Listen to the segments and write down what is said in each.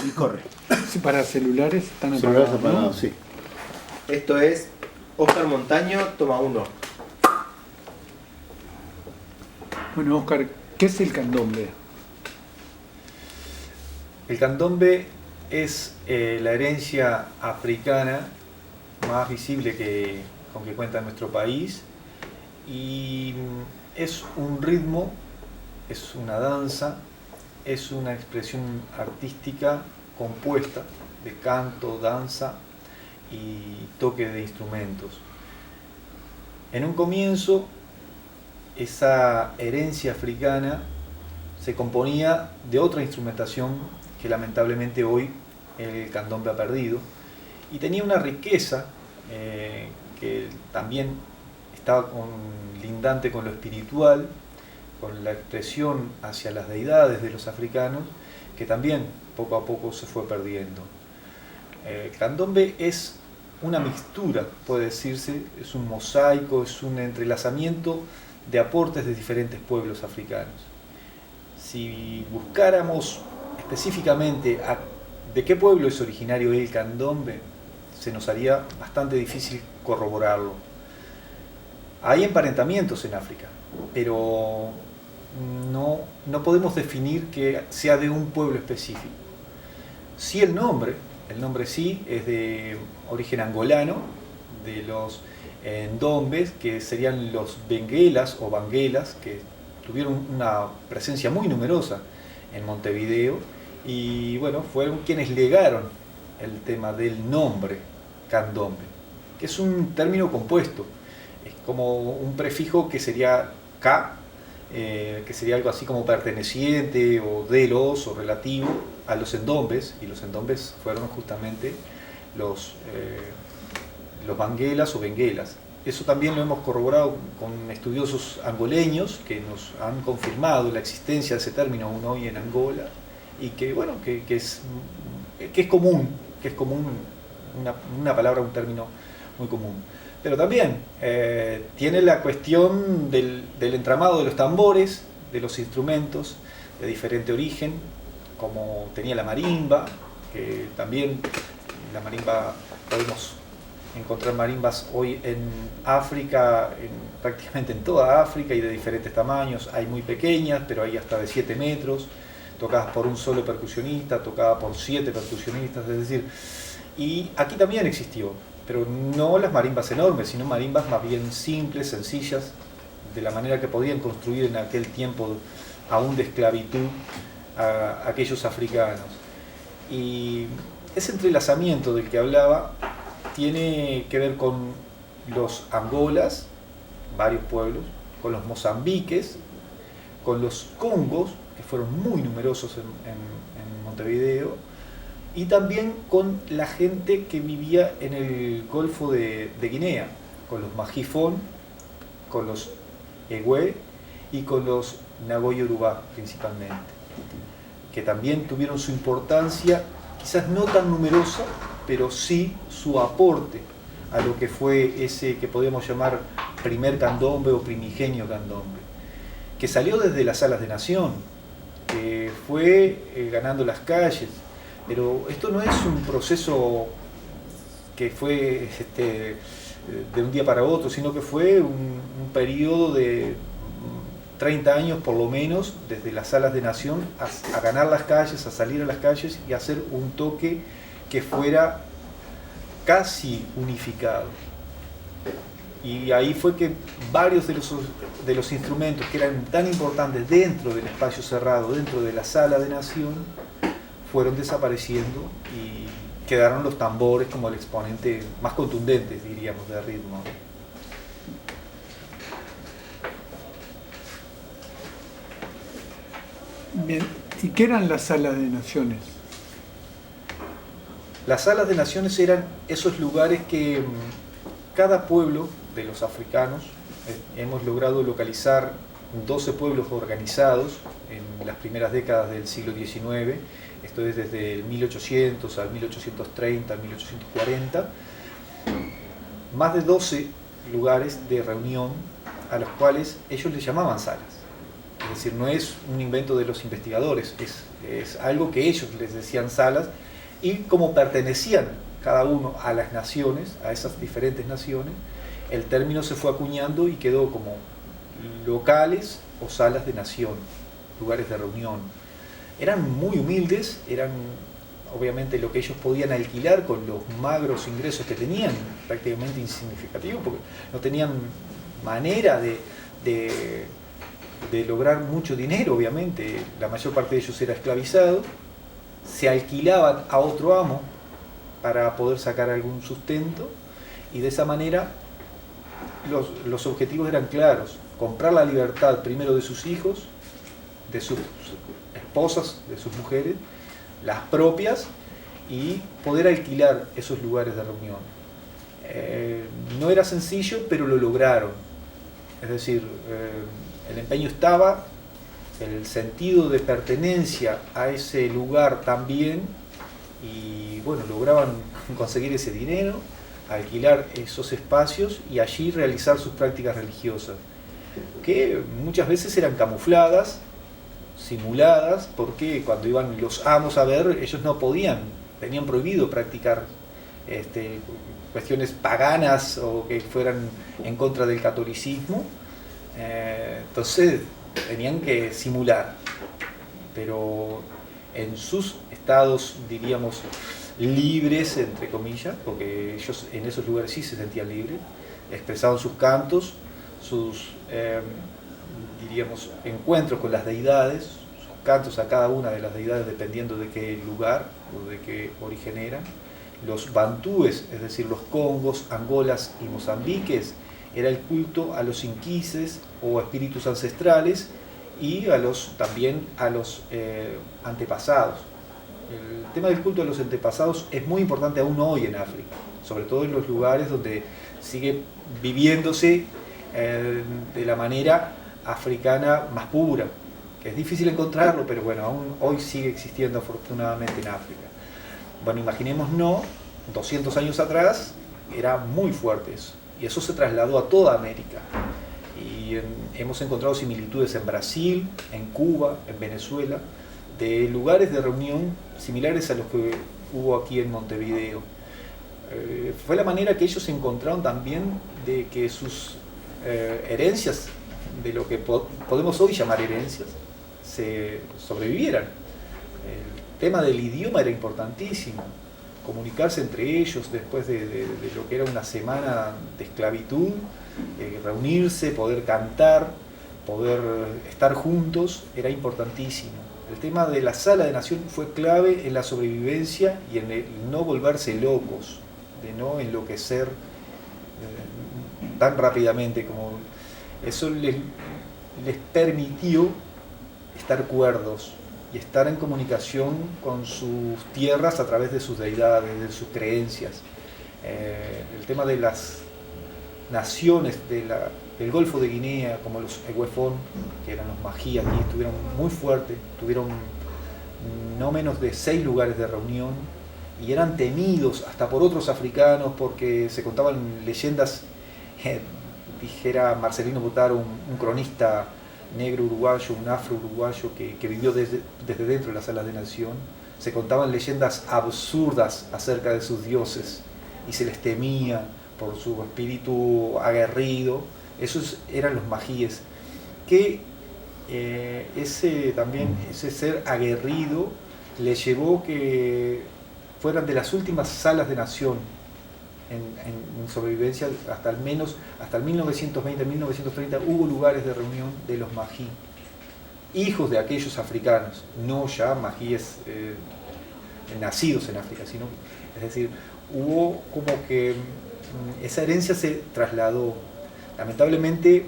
y corre. Sí, para celulares están Celulares apagados, ¿no? apagados, sí. Esto es Oscar Montaño, toma 1. Bueno, Oscar, ¿qué es el candombe? El candombe es la herencia africana más visible con que cuenta nuestro país, y es un ritmo, es una danza, es una expresión artística compuesta de canto, danza y toque de instrumentos. En un comienzo, esa herencia africana se componía de otra instrumentación que lamentablemente hoy el candombe ha perdido, y tenía una riqueza que también estaba lindante con lo espiritual, con la expresión hacia las deidades de los africanos, que también poco a poco se fue perdiendo. El candombe es una mixtura, puede decirse, es un mosaico, es un entrelazamiento de aportes de diferentes pueblos africanos. Si buscáramos específicamente de qué pueblo es originario el candombe, se nos haría bastante difícil corroborarlo. Hay emparentamientos en África, pero no podemos definir que sea de un pueblo específico. Sí, el nombre sí es de origen angolano, de los ndombes, que serían los benguelas o banguelas, que tuvieron una presencia muy numerosa en Montevideo, y bueno, fueron quienes legaron el tema del nombre candombe, que es un término compuesto, es como un prefijo que sería ca, que sería algo así como perteneciente o de los o relativo a los endombes, y los endombes fueron justamente los banguelas o benguelas. Eso también lo hemos corroborado con estudiosos angoleños que nos han confirmado la existencia de ese término aún hoy en Angola, y que bueno, que es común, una palabra, un término muy común. Pero también tiene la cuestión del entramado de los tambores, de los instrumentos de diferente origen, como tenía la marimba, que también la marimba, podemos encontrar marimbas hoy en África, prácticamente en toda África, y de diferentes tamaños. Hay muy pequeñas, pero hay hasta de 7 metros, tocadas por un solo percusionista, tocada por 7 percusionistas, es decir, y aquí también existió, pero no las marimbas enormes, sino marimbas más bien simples, sencillas, de la manera que podían construir en aquel tiempo aún de esclavitud a aquellos africanos. Y ese entrelazamiento del que hablaba tiene que ver con los angolas, varios pueblos, con los mozambiques, con los congos, que fueron muy numerosos en Montevideo, y también con la gente que vivía en el Golfo de Guinea, con los majifón, con los ewe y con los nagoyo-yorubá principalmente, que también tuvieron su importancia, quizás no tan numerosa, pero sí su aporte a lo que fue ese que podríamos llamar primer candombe o primigenio candombe, que salió desde las salas de Nación, que fue ganando las calles. Pero esto no es un proceso que fue de un día para otro, sino que fue un periodo de 30 años por lo menos, desde las salas de Nación a ganar las calles, a salir a las calles y a hacer un toque que fuera casi unificado. Y ahí fue que varios de los instrumentos que eran tan importantes dentro del espacio cerrado, dentro de la sala de Nación, fueron desapareciendo, y quedaron los tambores como el exponente más contundente, diríamos, de ritmo. Bien, ¿y qué eran las salas de naciones? Las salas de naciones eran esos lugares que cada pueblo de los africanos, hemos logrado localizar 12 pueblos organizados en las primeras décadas del siglo XIX, esto es desde el 1800 al 1830, al 1840, más de 12 lugares de reunión a los cuales ellos les llamaban salas. Es decir, no es un invento de los investigadores, es algo que ellos les decían salas, y como pertenecían cada uno a las naciones, a esas diferentes naciones, el término se fue acuñando y quedó como locales o salas de nación, lugares de reunión. Eran muy humildes, eran obviamente lo que ellos podían alquilar con los magros ingresos que tenían, prácticamente insignificativos, porque no tenían manera de lograr mucho dinero, obviamente. La mayor parte de ellos era esclavizado, se alquilaban a otro amo para poder sacar algún sustento, y de esa manera los objetivos eran claros: comprar la libertad primero de sus hijos, de sus esposas, de sus mujeres, las propias, y poder alquilar esos lugares de reunión. No era sencillo, pero lo lograron. Es decir, el empeño estaba, el sentido de pertenencia a ese lugar también, y bueno, lograban conseguir ese dinero, alquilar esos espacios y allí realizar sus prácticas religiosas, que muchas veces eran camufladas, simuladas, porque cuando iban los amos a ver, ellos no podían, tenían prohibido practicar cuestiones paganas o que fueran en contra del catolicismo. Entonces tenían que simular, pero en sus estados, diríamos, libres, entre comillas, porque ellos en esos lugares sí se sentían libres, expresaban sus cantos, sus diríamos, encuentros con las deidades, sus cantos a cada una de las deidades dependiendo de qué lugar o de qué origen eran. Los bantúes, es decir, los congos, angolas y mozambiques, era el culto a los inquises o espíritus ancestrales, y también a los antepasados. El tema del culto a los antepasados es muy importante aún hoy en África, sobre todo en los lugares donde sigue viviéndose de la manera africana más pura, que es difícil encontrarlo, pero bueno, aún hoy sigue existiendo afortunadamente en África. Bueno, imaginémonos, 200 años atrás era muy fuerte eso, y eso se trasladó a toda América. Y hemos encontrado similitudes en Brasil, en Cuba, en Venezuela, de lugares de reunión similares a los que hubo aquí en Montevideo. Fue la manera que ellos encontraron también de que sus herencias, de lo que podemos hoy llamar herencias, se sobrevivieran. El tema del idioma era importantísimo, comunicarse entre ellos después de lo que era una semana de esclavitud, reunirse, poder cantar, poder estar juntos, era importantísimo. El tema de la sala de nación fue clave en la sobrevivencia y en el no volverse locos, de no enloquecer tan rápidamente como eso les permitió estar cuerdos y estar en comunicación con sus tierras a través de sus deidades, de sus creencias. El tema de las naciones del Golfo de Guinea, como los Eguefón, que eran los magí aquí, estuvieron muy fuertes, tuvieron no menos de 6 lugares de reunión, y eran temidos hasta por otros africanos porque se contaban leyendas, dijera Marcelino Botaro, un cronista negro uruguayo, un afro uruguayo que vivió desde dentro de las salas de nación. Se contaban leyendas absurdas acerca de sus dioses y se les temía por su espíritu aguerrido. Esos eran los magíes, que ese ser aguerrido le llevó que fueran de las últimas salas de nación en sobrevivencia. Hasta el 1920, 1930 hubo lugares de reunión de los magí, hijos de aquellos africanos, no ya magíes nacidos en África, sino, es decir, hubo como que esa herencia se trasladó. Lamentablemente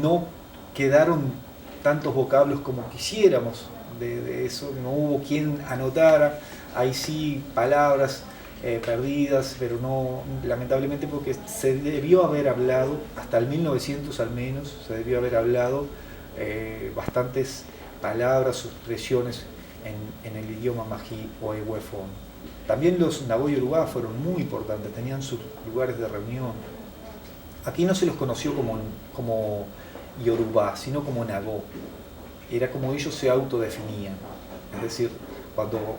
no quedaron tantos vocablos como quisiéramos de eso, no hubo quien anotara, hay sí palabras perdidas, pero no, lamentablemente, porque se debió haber hablado, hasta el 1900 al menos, se debió haber hablado bastantes palabras o expresiones en el idioma magí o eguefón. También los Nagoya Urubá fueron muy importantes, tenían sus lugares de reunión. Aquí no se los conoció como Yorubá, sino como Nagó. Era como ellos se autodefinían. Es decir, cuando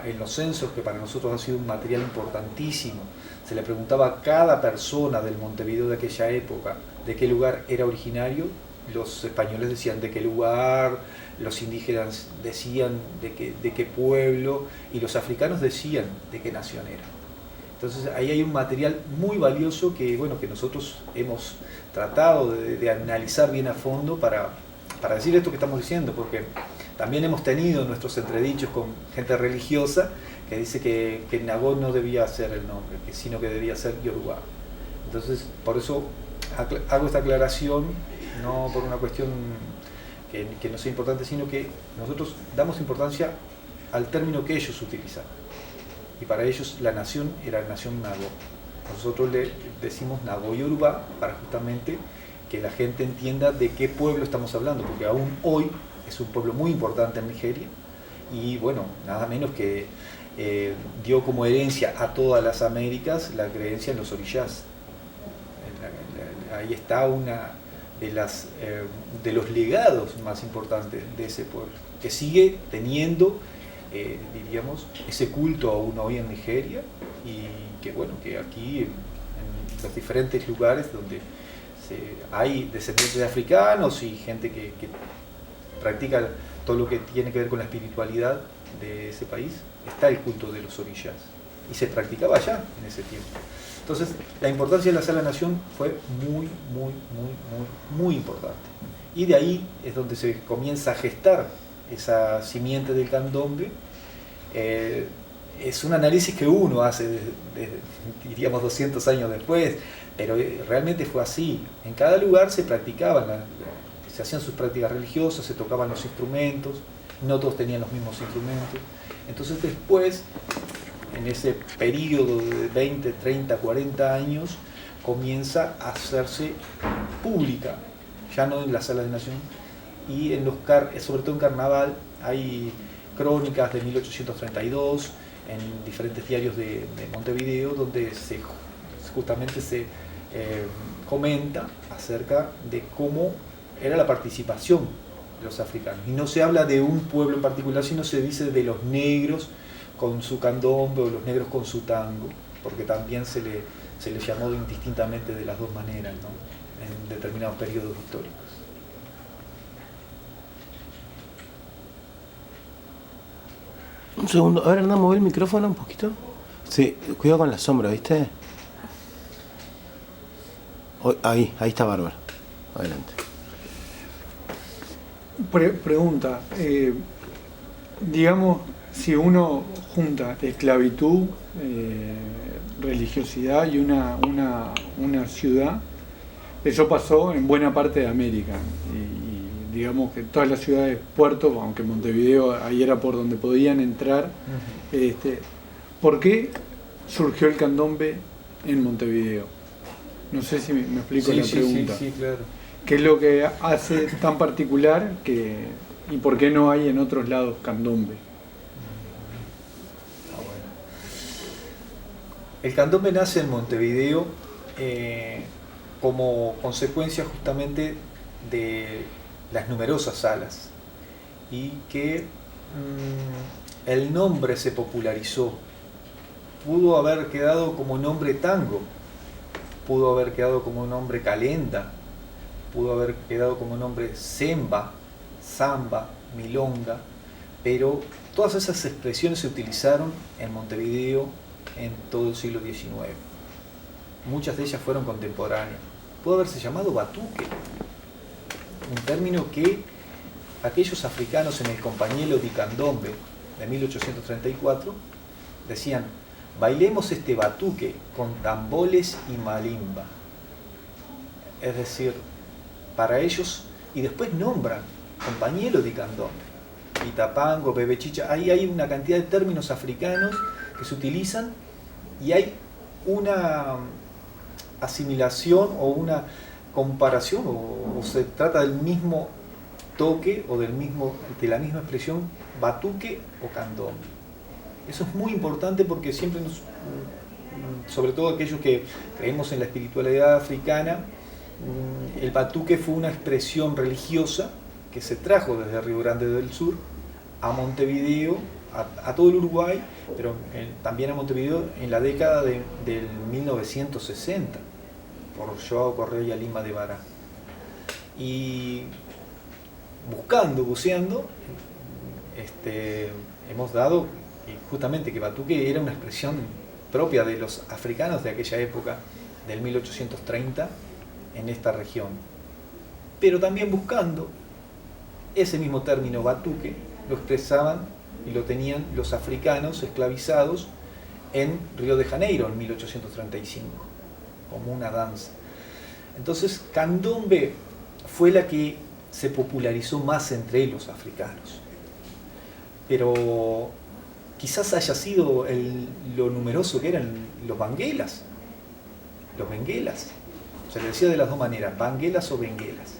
en los censos, que para nosotros ha sido un material importantísimo, se le preguntaba a cada persona del Montevideo de aquella época de qué lugar era originario, los españoles decían de qué lugar, los indígenas decían de qué pueblo, y los africanos decían de qué nación era. Entonces ahí hay un material muy valioso que, bueno, que nosotros hemos tratado de analizar bien a fondo para decir esto que estamos diciendo, porque también hemos tenido nuestros entredichos con gente religiosa que dice que Nagó no debía ser el nombre, sino que debía ser Yorubá. Entonces, por eso hago esta aclaración, no por una cuestión que no sea importante, sino que nosotros damos importancia al término que ellos utilizaban. Y para ellos la nación era la nación Nagó. Nosotros le decimos Nagó Yorubá para justamente que la gente entienda de qué pueblo estamos hablando, porque aún hoy es un pueblo muy importante en Nigeria y bueno, nada menos que dio como herencia a todas las Américas la creencia en los orishas. Ahí está una de los legados más importantes de ese pueblo, que sigue teniendo, diríamos, ese culto aún hoy en Nigeria, y que bueno, que aquí en los diferentes lugares donde hay descendientes de africanos y gente que practica todo lo que tiene que ver con la espiritualidad de ese país, está el culto de los orishas, y se practicaba allá en ese tiempo. Entonces, la importancia de la Sala Nación fue muy importante. Y de ahí es donde se comienza a gestar esa simiente del candombe. Es un análisis que uno hace, diríamos, 200 años después, pero realmente fue así. En cada lugar se practicaban, se hacían sus prácticas religiosas, se tocaban los instrumentos, no todos tenían los mismos instrumentos. Entonces después, en ese periodo de 20, 30, 40 años, comienza a hacerse pública, ya no en la Sala de Nación, y sobre todo en Carnaval hay crónicas de 1832 en diferentes diarios de Montevideo, donde justamente se comenta acerca de cómo era la participación de los africanos. Y no se habla de un pueblo en particular, sino se dice de los negros con su candombe o los negros con su tango, porque también se le llamó indistintamente de las dos maneras, ¿no?, en determinados periodos históricos. Un segundo, a ver, anda a mover el micrófono un poquito. Sí, cuidado con la sombra, ¿viste? Ahí está bárbaro. Adelante. Pregunta, digamos, si uno junta esclavitud, religiosidad y una ciudad, eso pasó en buena parte de América. Y digamos que todas las ciudades, puertos, aunque Montevideo ahí era por donde podían entrar, ¿por qué surgió el candombe en Montevideo? No sé si me explico la pregunta. Sí, claro. ¿Qué es lo que hace tan particular y por qué no hay en otros lados candombe? El candombe nace en Montevideo como consecuencia justamente de las numerosas salas, y que el nombre se popularizó. Pudo haber quedado como nombre tango, pudo haber quedado como nombre calenda, pudo haber quedado como nombre semba, samba, milonga, pero todas esas expresiones se utilizaron en Montevideo en todo el siglo XIX. Muchas de ellas fueron contemporáneas. Pudo haberse llamado batuque, un término que aquellos africanos en el Compañelo di Candombe de 1834 decían: bailemos este batuque con tamboles y malimba. Es decir, para ellos, y después nombran Compañelo di Candombe, Itapango, Bebechicha. Ahí hay una cantidad de términos africanos que se utilizan, y hay una asimilación o una comparación, o se trata del mismo toque o de la misma expresión, batuque o candombe. Eso es muy importante porque siempre sobre todo aquellos que creemos en la espiritualidad africana, El batuque fue una expresión religiosa que se trajo desde Río Grande del Sur a Montevideo, a todo el Uruguay, pero también a Montevideo en la década del 1960, por Joao Correa y Lima de Vara. Y buceando, hemos dado justamente que batuque era una expresión propia de los africanos de aquella época, del 1830, en esta región. Pero también buscando, ese mismo término batuque lo expresaban y lo tenían los africanos esclavizados en Río de Janeiro en 1835, como una danza. Entonces, candombe fue la que se popularizó más entre los africanos. Pero quizás haya sido lo numeroso que eran los banguelas. Los benguelas. Se le decía de las dos maneras, banguelas o benguelas.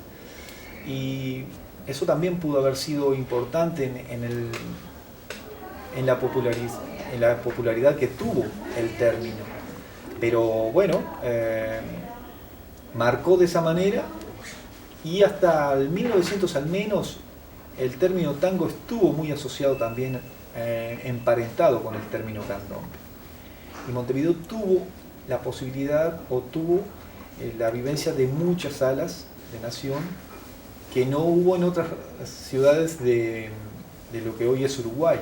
Y eso también pudo haber sido importante en la popularidad que tuvo el término. Pero bueno, marcó de esa manera, y hasta el 1900 al menos el término tango estuvo muy asociado también, emparentado con el término candombe. Y Montevideo tuvo la posibilidad o tuvo la vivencia de muchas salas de nación que no hubo en otras ciudades de lo que hoy es Uruguay.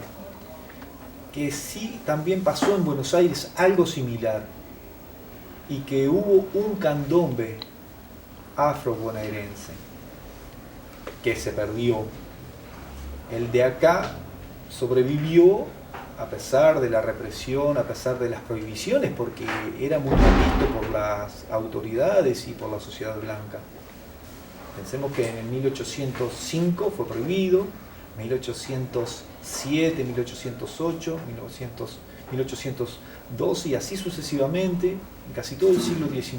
Que sí también pasó en Buenos Aires algo similar, y que hubo un candombe afro-bonaerense que se perdió. El de acá sobrevivió a pesar de la represión, a pesar de las prohibiciones, porque era muy mal visto por las autoridades y por la sociedad blanca. Pensemos que en 1805 fue prohibido, 1807, 1808, 1812 y así sucesivamente, en casi todo el siglo XIX.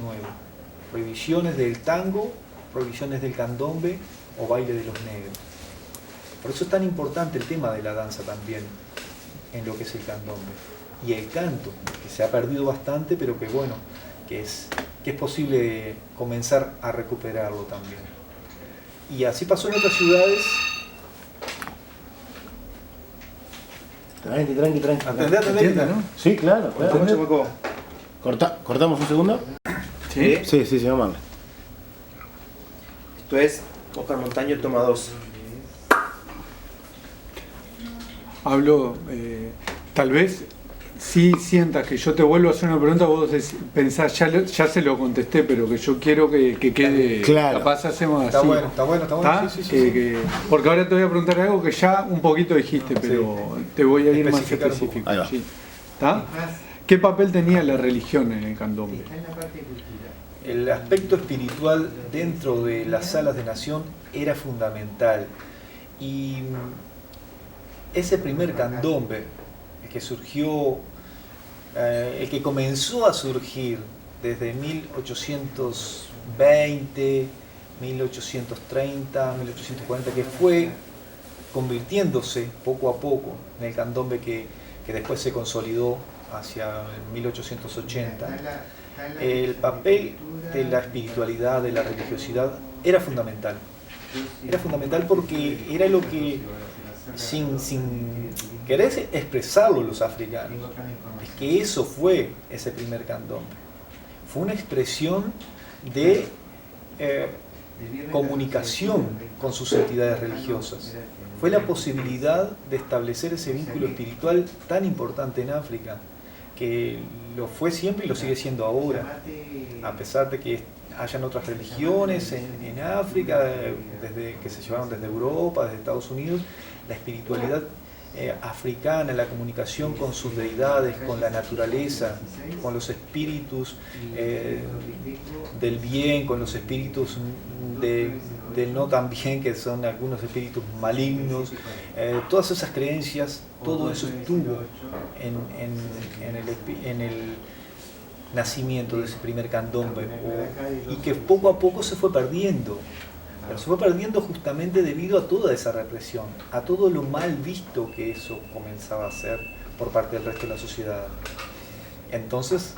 Prohibiciones del tango, prohibiciones del candombe o baile de los negros. Por eso es tan importante el tema de la danza también en lo que es el candombe. Y el canto, que se ha perdido bastante, pero que bueno, que es posible comenzar a recuperarlo también. Y así pasó en otras ciudades. Tranqui. Entiende, ¿no? Sí, claro. ¿Cortamos un segundo? ¿Sí? Sí, vamos a darle. Esto es Oscar Montaño, toma 2. Hablo, tal vez si sientas que yo te vuelvo a hacer una pregunta, vos pensás, ya se lo contesté, pero que yo quiero que quede, claro. Capaz hacemos Está así. bueno. Sí. Porque ahora te voy a preguntar algo que ya un poquito dijiste, pero te voy a ir más Especificar un específico. Ahí va. Sí. ¿Está? ¿Qué papel tenía la religión en el candombe? El aspecto espiritual dentro de las salas de nación era fundamental. Y ese primer candombe, el que surgió, el que comenzó a surgir desde 1820, 1830, 1840, que fue convirtiéndose poco a poco en el candombe que después se consolidó hacia 1880, el papel de la espiritualidad, de la religiosidad, era fundamental. Era fundamental porque era lo que, sin querer expresarlo los africanos, es que eso fue ese primer candombe. Fue una expresión de comunicación con sus entidades religiosas. Fue la posibilidad de establecer ese vínculo espiritual tan importante en África, que lo fue siempre y lo sigue siendo ahora, a pesar de que hayan otras religiones en África, que se llevaron desde Europa, desde Estados Unidos. La espiritualidad africana, la comunicación con sus deidades, con la naturaleza, con los espíritus del bien, con los espíritus del no tan bien, que son algunos espíritus malignos, todas esas creencias, todo eso estuvo en el nacimiento de ese primer candombe, y que poco a poco se fue perdiendo. Pero se fue perdiendo justamente debido a toda esa represión, a todo lo mal visto que eso comenzaba a hacer por parte del resto de la sociedad. Entonces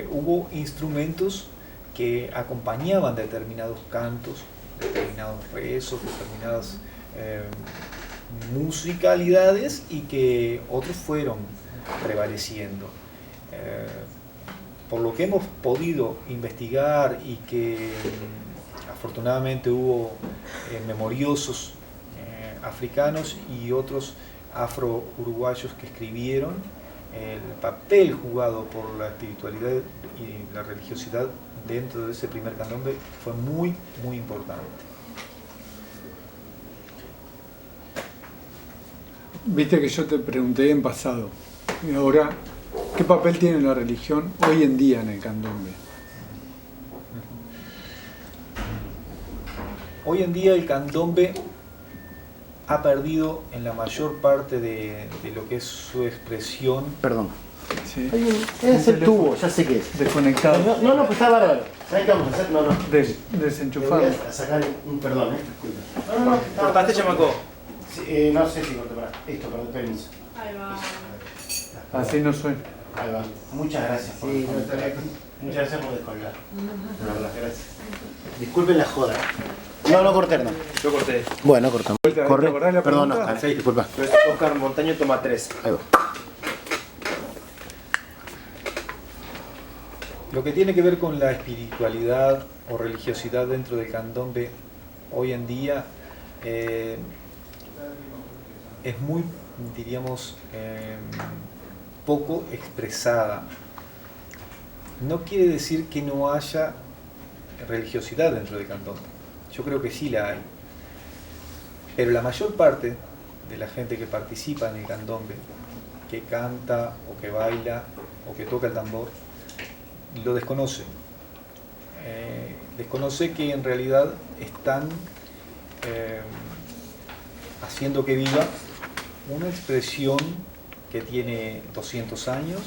hubo instrumentos que acompañaban determinados cantos, determinados rezos, determinadas musicalidades, y que otros fueron prevaleciendo. Por lo que hemos podido investigar, y que afortunadamente hubo memoriosos africanos y otros afro-uruguayos que escribieron, el papel jugado por la espiritualidad y la religiosidad dentro de ese primer candombe fue muy, muy importante. Viste que yo te pregunté en pasado, y ahora, ¿qué papel tiene la religión hoy en día en el candombe? Hoy en día el candombe ha perdido en la mayor parte de lo que es su expresión. Perdón. ¿Sí? Es el tubo, ya sé qué es. Desconectado. No, pues está bárbaro. ¿Sabes qué vamos a hacer? No. Desenchufado. Le voy a sacar un perdón, disculpa. No. ¿Cortaste, chamaco? Sí, no sé si corté para. Listo, perdón, permiso. Ahí va. Así no suena. Ahí va. Muchas gracias. Muchas gracias por descolgar. La verdad, gracias. Disculpen la joda. No corté, no. Yo corté. Bueno, cortamos. ¿Te Corre. acordás la Perdón, pregunta? Oscar. Disculpa. Entonces, Oscar Montaño toma 3. Ahí va. Lo que tiene que ver con la espiritualidad o religiosidad dentro del candombe hoy en día es muy, diríamos, poco expresada. No quiere decir que no haya religiosidad dentro del candombe. Yo creo que sí la hay. Pero la mayor parte de la gente que participa en el candombe, que canta o que baila o que toca el tambor, lo desconoce. Desconoce que en realidad están haciendo que viva una expresión que tiene 200 años